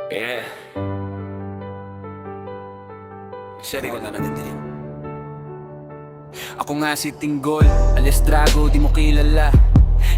Yeah. Seri ko na natin. Ako nga si Tinggol, alias Drago, di mo kilala.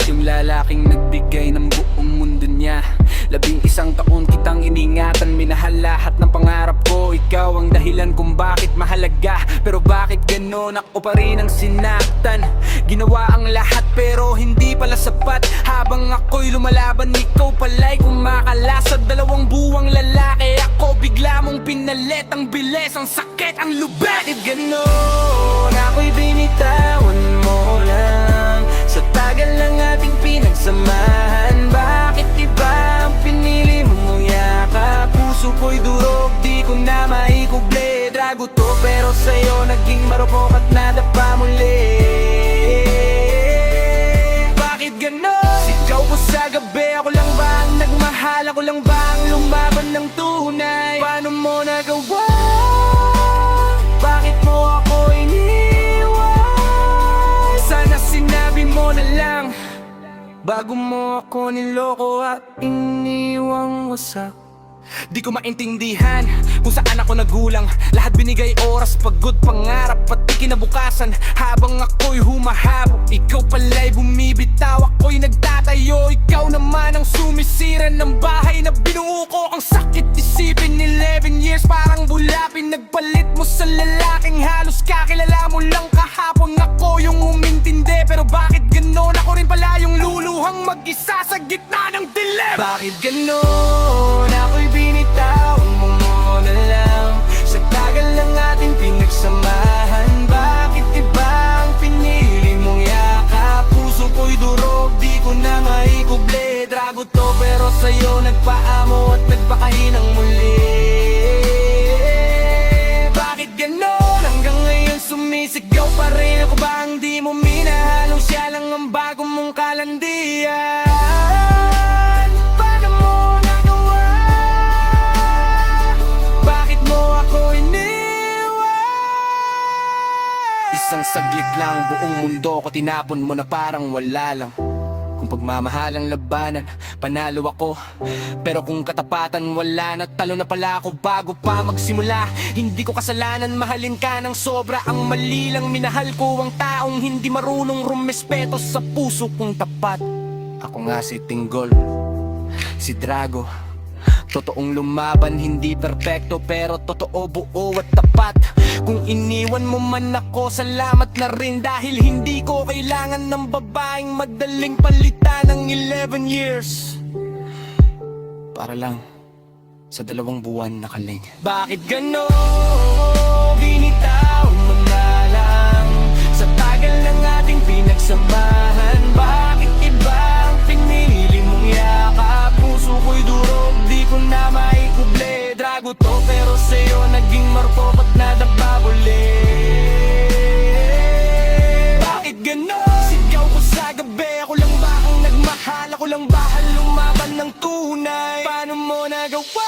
Yung lalaking nagbigay ng buong mundo niya. 11 taon kitang iningatan, minahal lahat ng pangarap ko. Ikaw ang dahilan kung bakit mahalaga. Pero bakit ganon ako pa rin ang sinaktan? Ginawa ang lahat pero hindi pala sapat. Habang ako'y lumalaban, ikaw pala'y kumakala. Sa 2 buwang lalaki ako, bigla mong pinalit. Ang bilis, ang sakit, ang lubet. Bakit ganon? Ako'y binitawan mo lang. Sa tagal ng ating pinagsamahan, bakit iba ang pinili mong yakap? Puso ko'y durog, di ko na maikuble. Drago to pero sa'yo naging marupok at nadapa muli. Bakit ganon? Sigaw ko sa gabi, ako lang ba ang nagmahal? Ako lang ba ang lumaban ng tunay? Paano mo nagawa? Bakit mo ako iniwan? Sana sinabi mo na lang bago mo ako niloko at iniwang wasak. Di ko maintindihan kung saan ako nagulang. Lahat binigay oras, pagod, pangarap, pati kinabukasan. Habang ako'y humahabol, ikaw pala'y bumibitaw. Ako'y nagtatayo, ikaw naman ang sumisira ng bahay na binuo ko. Ang sakit isipin, 11 years parang bula. Pinagpalit mo sa lalaking halos kakilala mo lang kahapon. Ako yung umintindi, pero bakit ganon? Ako rin pala yung luluhang mag-isa sa gitna ng dilemma. Bakit ganon? Ako'y binitawan mo na lang. Sa tagal ng ating pinagsamahan, bakit iba ang pinili mong yakap? Puso ko'y durog, di ko na maikuble. Drago to pero sa'yo nagpaamo at nagpakahinang muli. Bakit ganon? Hanggang ngayon sumisigaw pa rin. Ako ba ang di mo minahal? O siya lang ang bago mong kalandian? Isang saglit lang, buong mundo ko tinapon mo na parang wala lang. Kung pagmamahal ang labanan, panalo ako. Pero kung katapatan wala na, talo na pala ako bago pa magsimula. Hindi ko kasalanan, mahalin ka ng sobra. Ang mali lang, minahal ko ang taong hindi marunong rumespeto sa puso kong tapat. Ako nga si Tinggol, si Drago. Totoong lumaban, hindi perpekto pero totoo, buo at tapat. Kung iniwan mo man ako, salamat na rin. Dahil hindi ko kailangan ng babaeng madaling palitan ng 11 years para lang sa 2 buwan na kaling. Bakit ganon? Binitaw mo na lang. Sa tagal ng ating pinagsamahan, bakit iba ang pinili mong yakap? Puso ko'y durog, di ko na maikuble. Drago to pero sa'yo naging marupok at nadapa muli. Bakit ganon? Sigaw ko sa gabi, ako lang ba ang nagmahal? Ako lang ba ang lumaban ng tunay? Paano mo nagawa?